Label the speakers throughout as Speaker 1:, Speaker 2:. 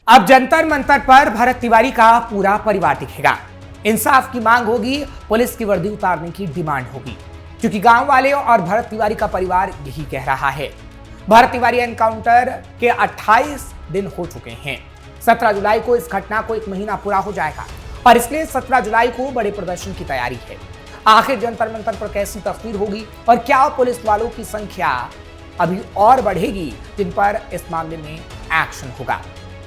Speaker 1: अब जंतर मंतर पर भरत तिवारी का पूरा परिवार दिखेगा। इंसाफ की मांग होगी, पुलिस की वर्दी उतारने की डिमांड होगी, क्योंकि गांव वाले और भरत तिवारी का परिवार यही कह रहा है। भरत तिवारी एनकाउंटर के 28 दिन हो चुके हैं। 17 जुलाई को इस घटना को 1 महीना पूरा हो जाएगा और इसलिए 17 जुलाई को बड़े प्रदर्शन की तैयारी है। आखिर जंतर मंतर पर कैसी तस्वीर होगी और क्या पुलिस वालों की संख्या अभी और बढ़ेगी जिन पर इस मामले में एक्शन होगा,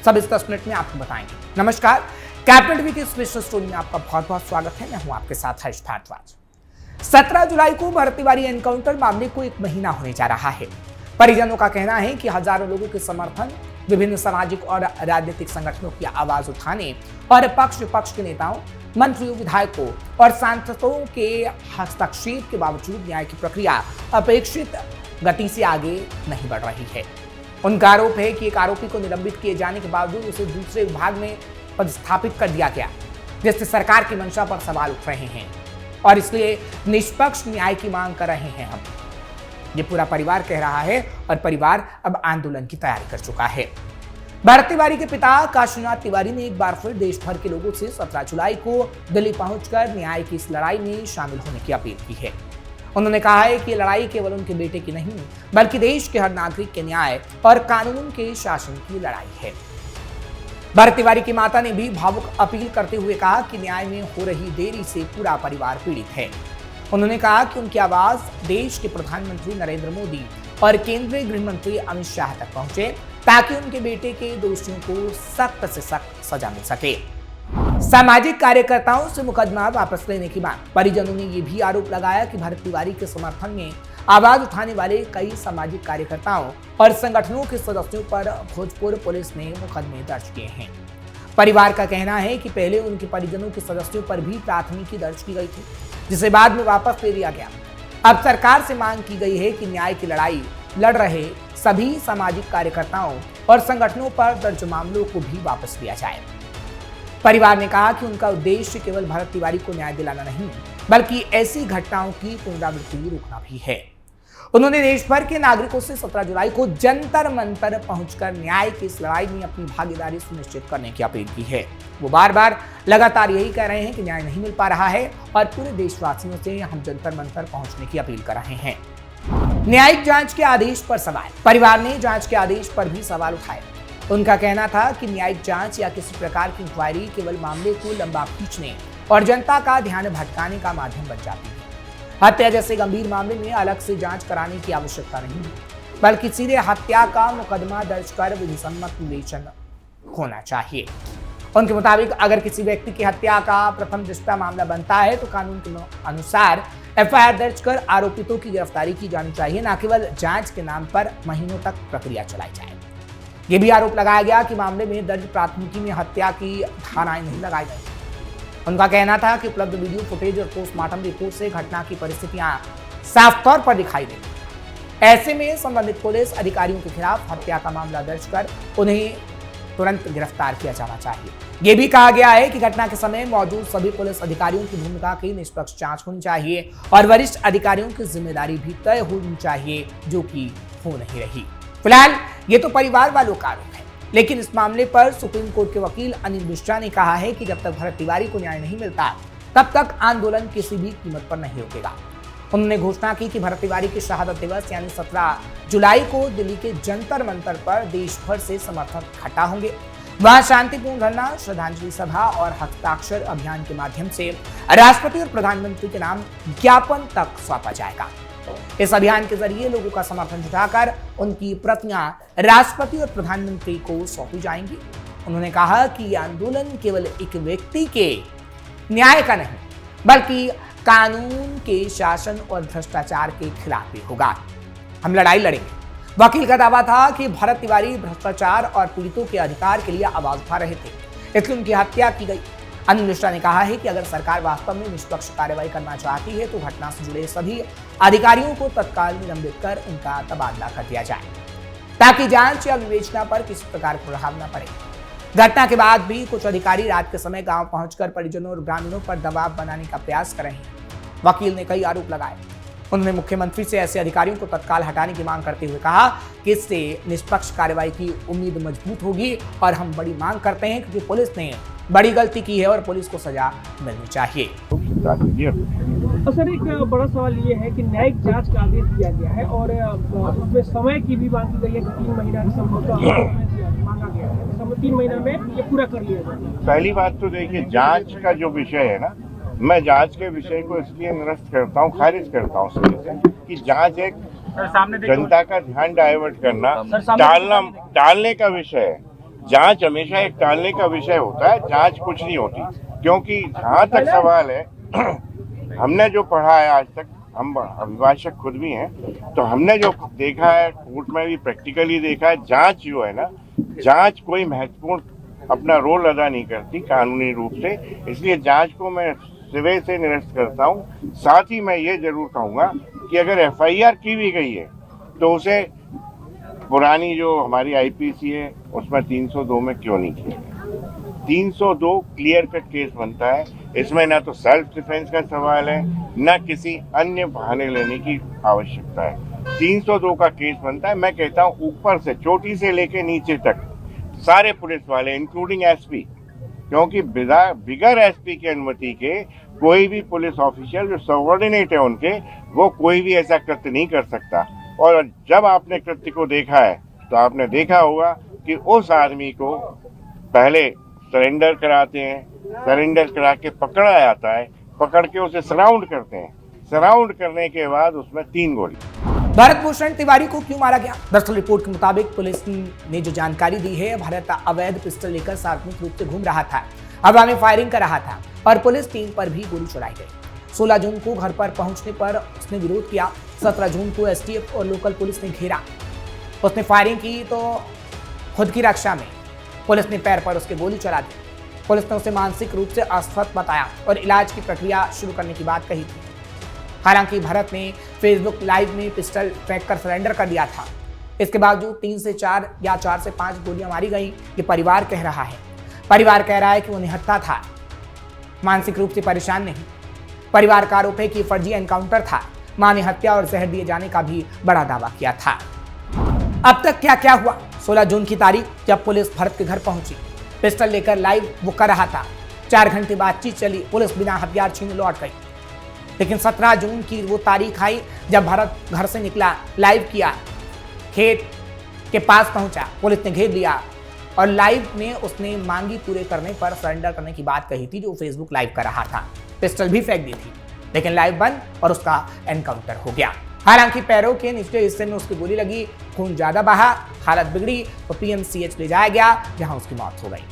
Speaker 1: सब इस 10 मिनट में आपको बताएंगे। नमस्कार, कैपिटल टीवी की स्पेशल स्टोरी में आपका बहुत बहुत स्वागत है। मैं हूं आपके साथ हर्ष भारद्वाज। 17 जुलाई को भरत तिवारी एनकाउंटर मामले को 1 महीना होने जा रहा है। परिजनों का कहना है कि हजारों लोगों के समर्थन, विभिन्न सामाजिक और राजनीतिक संगठनों की आवाज उठाने और पक्ष विपक्ष के नेताओं, मंत्रियों, विधायकों और सांसदों के हस्तक्षेप के बावजूद न्याय की प्रक्रिया अपेक्षित गति से आगे नहीं बढ़ रही है। उनका आरोप है कि एक आरोपी को निलंबित किए जाने के बावजूद उसे दूसरे विभाग में पदस्थापित कर दिया गया, जिससे सरकार की मंशा पर सवाल उठ रहे हैं और इसलिए निष्पक्ष न्याय की मांग कर रहे हैं हम। ये पूरा परिवार कह रहा है और परिवार अब आंदोलन की तैयारी कर चुका है। भरत तिवारी के पिता काशीनाथ तिवारी ने एक बार फिर देश भर के लोगों से 17 जुलाई को दिल्ली पहुंचकर न्याय की इस लड़ाई में शामिल होने की अपील की है। उन्होंने कहा है कि लड़ाई केवल उनके बेटे की नहीं, बल्कि देश के हर नागरिक के न्याय और कानून के शासन की लड़ाई है। भरत तिवारी की माता ने भी भावुक अपील करते हुए कहा कि न्याय में हो रही देरी से पूरा परिवार पीड़ित है। उन्होंने कहा कि उनकी आवाज देश के प्रधानमंत्री नरेंद्र मोदी और केंद्रीय गृह मंत्री अमित शाह तक पहुंचे, ताकि उनके बेटे के दोषियों को सख्त से सख्त सजा मिल सके। सामाजिक कार्यकर्ताओं से मुकदमा वापस लेने की मांग। परिजनों ने यह भी आरोप लगाया कि भरत तिवारी के समर्थन में आवाज उठाने वाले कई सामाजिक कार्यकर्ताओं और संगठनों के सदस्यों पर भोजपुर पुलिस ने मुकदमे दर्ज किए हैं। परिवार का कहना है कि पहले उनके परिजनों के सदस्यों पर भी प्राथमिकी दर्ज की गई थी, जिसे बाद में वापस ले लिया गया। अब सरकार से मांग की गई है कि न्याय की लड़ाई लड़ रहे सभी सामाजिक कार्यकर्ताओं और संगठनों पर दर्ज मामलों को भी वापस लिया जाए। परिवार ने कहा कि उनका उद्देश्य केवल भरत तिवारी को न्याय दिलाना नहीं, बल्कि ऐसी घटनाओं की पुनरावृत्ति रोकना भी है। उन्होंने देश भर के नागरिकों से 17 जुलाई को जंतर मंतर पहुंचकर न्याय की इस लड़ाई में अपनी भागीदारी सुनिश्चित करने की अपील की है। वो बार बार लगातार यही कह रहे हैं कि न्याय नहीं मिल पा रहा है और पूरे देशवासियों से हम जंतर मंतर पहुंचने की अपील कर रहे हैं। न्यायिक जांच के आदेश पर सवाल। परिवार ने जांच के आदेश पर भी सवाल उठाए। उनका कहना था कि न्यायिक जांच या किसी प्रकार की इंक्वायरी केवल मामले को लंबा खींचने और जनता का ध्यान भटकाने का माध्यम बन जाती है। हत्या जैसे गंभीर मामले में अलग से जांच कराने की आवश्यकता नहीं है, बल्कि सीधे हत्या का मुकदमा दर्ज कर विधिसम्मत विवेचन होना चाहिए। उनके मुताबिक अगर किसी व्यक्ति की हत्या का प्रथम दृष्टया मामला बनता है तो कानून के अनुसार एफआईआर दर्ज कर आरोपितों की गिरफ्तारी की जानी चाहिए, न केवल जांच के नाम पर महीनों तक प्रक्रिया चलाई जाए। ये भी आरोप लगाया गया कि मामले में दर्ज प्राथमिकी में हत्या की धाराएं नहीं लगाई गई। उनका कहना था कि उपलब्ध वीडियो फुटेज और पोस्टमार्टम रिपोर्ट से घटना की परिस्थितियां साफ तौर पर दिखाई देती। ऐसे में संबंधित पुलिस अधिकारियों के खिलाफ हत्या का मामला दर्ज कर उन्हें तुरंत गिरफ्तार किया जाना चाहिए। यह भी कहा गया है कि घटना के समय मौजूद सभी पुलिस अधिकारियों की भूमिका की निष्पक्ष जांच होनी चाहिए और वरिष्ठ अधिकारियों की जिम्मेदारी भी तय होनी चाहिए, जो कि हो नहीं रही। फिलहाल ये तो परिवार वालों का आरोप है, लेकिन इस मामले पर सुप्रीम कोर्ट के वकील अनिल मिश्रा ने कहा है कि जब तक भरत तिवारी को न्याय नहीं मिलता, तब तक आंदोलन किसी भी कीमत पर नहीं रुकेगा। उन्होंने घोषणा की कि भरत तिवारी की शहादत दिवस यानी 17 जुलाई को दिल्ली के जंतर मंतर पर देश भर से समर्थक इकट्ठा होंगे। वहां शांतिपूर्ण धरना, श्रद्धांजलि सभा और हस्ताक्षर अभियान के माध्यम से राष्ट्रपति और प्रधानमंत्री के नाम ज्ञापन तक सौंपा जाएगा। इस अभियान के जरिए लोगों का समर्थन जुटाकर उनकी प्रतियां राष्ट्रपति और प्रधानमंत्री को सौंपी जाएंगी। उन्होंने कहा कि यह आंदोलन केवल एक व्यक्ति के न्याय का नहीं, बल्कि कानून के शासन और भ्रष्टाचार के खिलाफ भी होगा। हम लड़ाई लड़ेंगे। वकील का दावा था कि भरत तिवारी भ्रष्टाचार और पीड़ितों के अधिकार के लिए आवाज उठा रहे थे, इसलिए उनकी हत्या की गई। अनिल मिश्रा ने कहा है कि अगर सरकार वास्तव में निष्पक्ष कार्रवाई करना चाहती है तो घटना से जुड़े सभी अधिकारियों को तत्काल निलंबित कर उनका तबादला कर दिया जाए, ताकि जांच या विवेचना पर किसी प्रकार का प्रभाव न पड़े। घटना के बाद भी कुछ अधिकारी रात के समय गांव पहुंचकर परिजनों और ग्रामीणों पर दबाव बनाने का प्रयास कर रहे हैं। वकील ने कई आरोप लगाए। उन्होंने मुख्यमंत्री से ऐसे अधिकारियों को तत्काल हटाने की मांग करते हुए कहा कि इससे निष्पक्ष कार्रवाई की उम्मीद मजबूत होगी और हम बड़ी मांग करते हैं क्योंकि पुलिस ने बड़ी गलती की है और पुलिस को सजा मिलनी चाहिए।
Speaker 2: सर, एक बड़ा सवाल ये है कि न्यायिक जांच का आदेश दिया गया है और उसमें समय की भी मांगी गई है कि 3 महीना मांगा गया है, समय 3 महीना में ये पूरा कर लिया जाए।
Speaker 3: पहली बात तो देखिए, जांच का जो विषय है ना, मैं जांच के विषय को इसलिए निरस्त करता हूँ, खारिज करता हूँ कि जांच एक जनता का ध्यान डाइवर्ट करना, टालने का विषय है। जांच हमेशा एक टालने का विषय होता है, जांच कुछ नहीं होती। क्योंकि जहाँ तक सवाल है, हमने जो पढ़ा है आज तक, हम अभिभाषक खुद भी हैं, तो हमने जो देखा है, कोर्ट में भी प्रैक्टिकली देखा है, जांच जो है ना, जांच कोई महत्वपूर्ण अपना रोल अदा नहीं करती कानूनी रूप से। इसलिए जांच को मैं सिरे से निरस्त करता हूँ। साथ ही मैं ये जरूर कहूँगा कि अगर FIR की भी गई है तो उसे पुरानी जो हमारी IPC है उसमें 302 में क्यों नहीं किया गया। 302 क्लियर कट केस बनता है, इसमें ना तो सेल्फ डिफेंस का सवाल है, ना किसी अन्य बहाने लेने की आवश्यकता है। 302 का केस बनता है। मैं कहता हूँ ऊपर से, चोटी से लेके नीचे तक सारे पुलिस वाले इंक्लूडिंग SP, क्योंकि बिगर SP की अनुमति के कोई भी पुलिस ऑफिशियल जो सबऑर्डिनेट है उनके, वो कोई भी ऐसा कृत्य नहीं कर सकता। और जब आपने कृत्य को देखा है तो आपने देखा होगा कि उस आदमी को पहले सरेंडर कराते हैं, सरेंडर करा के पकड़ा जाता है, पकड़ के उसे सराउंड करते हैं, सराउंड करने के बाद उसमें 3 गोली।
Speaker 1: भरत भूषण तिवारी को क्यों मारा गया? दरअसल रिपोर्ट के मुताबिक पुलिस ने जो जानकारी दी है, भरत अवैध पिस्टल लेकर सार्वजनिक रूप से घूम रहा था, हवा में फायरिंग कर रहा था और पुलिस टीम पर भी गोली चलाई गई। 16 जून को घर पर पहुंचने पर उसने विरोध किया। 17 जून को STF और लोकल पुलिस ने घेरा। उसने फायरिंग की तो खुद की रक्षा में पुलिस ने पैर पर उसके गोली चला दी। पुलिस ने उसे मानसिक रूप से अस्वस्थ बताया और इलाज की प्रक्रिया शुरू करने की बात कही थी। हालांकि भरत ने फेसबुक लाइव में पिस्टल फेंक कर सरेंडर कर दिया था। इसके बावजूद 3 से 4 या 4 से 5 गोलियां मारी गई, ये परिवार कह रहा है। परिवार कह रहा है कि वो निहत्था था, मानसिक रूप से परेशान नहीं। परिवार का आरोप है कि फर्जी एनकाउंटर था। मां ने हत्या और जहर दिए जाने का भी बड़ा दावा किया था। अब तक क्या क्या हुआ? 16 जून की तारीख जब पुलिस भरत के घर पहुंची, पिस्टल लेकर लाइव वो कर रहा था। 4 घंटे बातचीत चली, पुलिस बिना हथियार छीने लौट गई। लेकिन 17 जून की वो तारीख आई जब भरत घर से निकला, लाइव किया, खेत के पास पहुंचा, पुलिस ने घेर लिया और लाइव में उसने मांगी पूरे करने पर सरेंडर करने की बात कही थी, जो फेसबुक लाइव कर रहा था। पिस्टल भी फेंक दी थी, लेकिन लाइव बंद और उसका एनकाउंटर हो गया। हालांकि पैरों के निचले हिस्से में उसकी गोली लगी, खून ज्यादा बहा, हालत बिगड़ी तो PMCH ले जाया गया, जहां उसकी मौत हो गई।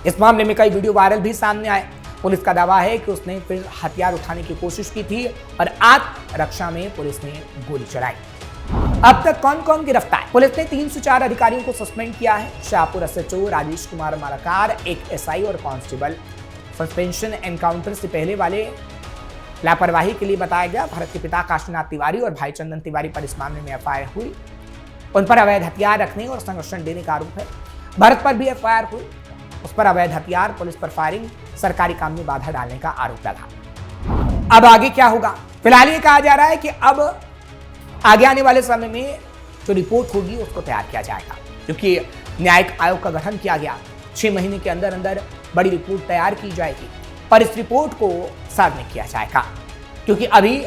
Speaker 1: इस मामले में कई वीडियो वायरल भी सामने आए। पुलिस का दावा है कि उसने फिर हथियार उठाने की कोशिश की थी और आत्मरक्षा में पुलिस ने गोली चलाई। अब तक कौन कौन गिरफ्तार? पुलिस ने 3 से 4 अधिकारियों को सस्पेंड किया है। शाहपुर SHO राजेश कुमार मालाकार, एक SI और कांस्टेबल। सस्पेंशन एनकाउंटर से पहले वाले लापरवाही के लिए बताया गया। भरत के पिता काशीनाथ तिवारी और भाई चंदन तिवारी पर इस मामले में FIR हुई। उन पर अवैध हथियार रखने और संरक्षण देने का आरोप है। भरत पर भी FIR हुई, उस पर अवैध हथियार, पुलिस पर फायरिंग, सरकारी काम में बाधा डालने का आरोप लगा। अब आगे क्या होगा? फिलहाल ये कहा जा रहा है कि अब आगे आने वाले समय में जो रिपोर्ट होगी उसको तैयार किया जाएगा, क्योंकि न्यायिक आयोग का गठन किया गया। 6 महीने के अंदर अंदर बड़ी रिपोर्ट तैयार की जाएगी और इस रिपोर्ट को सार्वजनिक किया जाएगा, क्योंकि अभी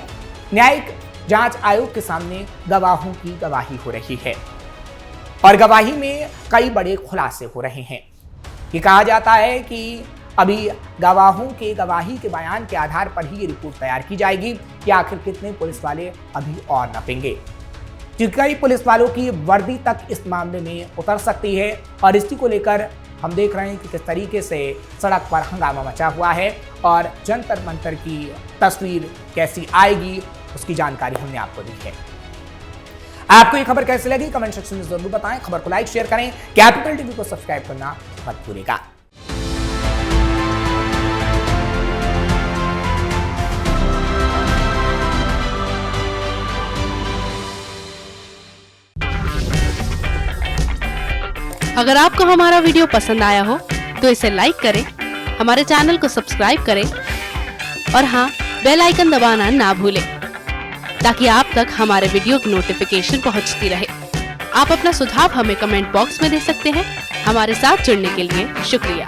Speaker 1: न्यायिक जांच आयोग के सामने गवाहों की गवाही हो रही है और गवाही में कई बड़े खुलासे हो रहे हैं। ये कहा जाता है कि अभी गवाहों के गवाही के बयान के आधार पर ही ये रिपोर्ट तैयार की जाएगी कि आखिर कितने पुलिस वाले अभी और नपेंगे, क्योंकि कई पुलिस वालों की वर्दी तक इस मामले में उतर सकती है और इसी को लेकर हम देख रहे हैं कि किस तरीके से सड़क पर हंगामा मचा हुआ है और जंतर मंतर की तस्वीर कैसी आएगी उसकी जानकारी हमने आपको दी है। आपको ये खबर कैसी लगी कमेंट सेक्शन में जरूर बताएं। खबर को लाइक शेयर करें, कैपिटल टीवी को सब्सक्राइब करना मत भूलिएगा।
Speaker 4: अगर आपको हमारा वीडियो पसंद आया हो तो इसे लाइक करें, हमारे चैनल को सब्सक्राइब करें और हाँ, बेल आइकन दबाना ना भूलें। ताकि आप तक हमारे वीडियो की नोटिफिकेशन पहुंचती रहे। आप अपना सुझाव हमें कमेंट बॉक्स में दे सकते हैं। हमारे साथ जुड़ने के लिए शुक्रिया।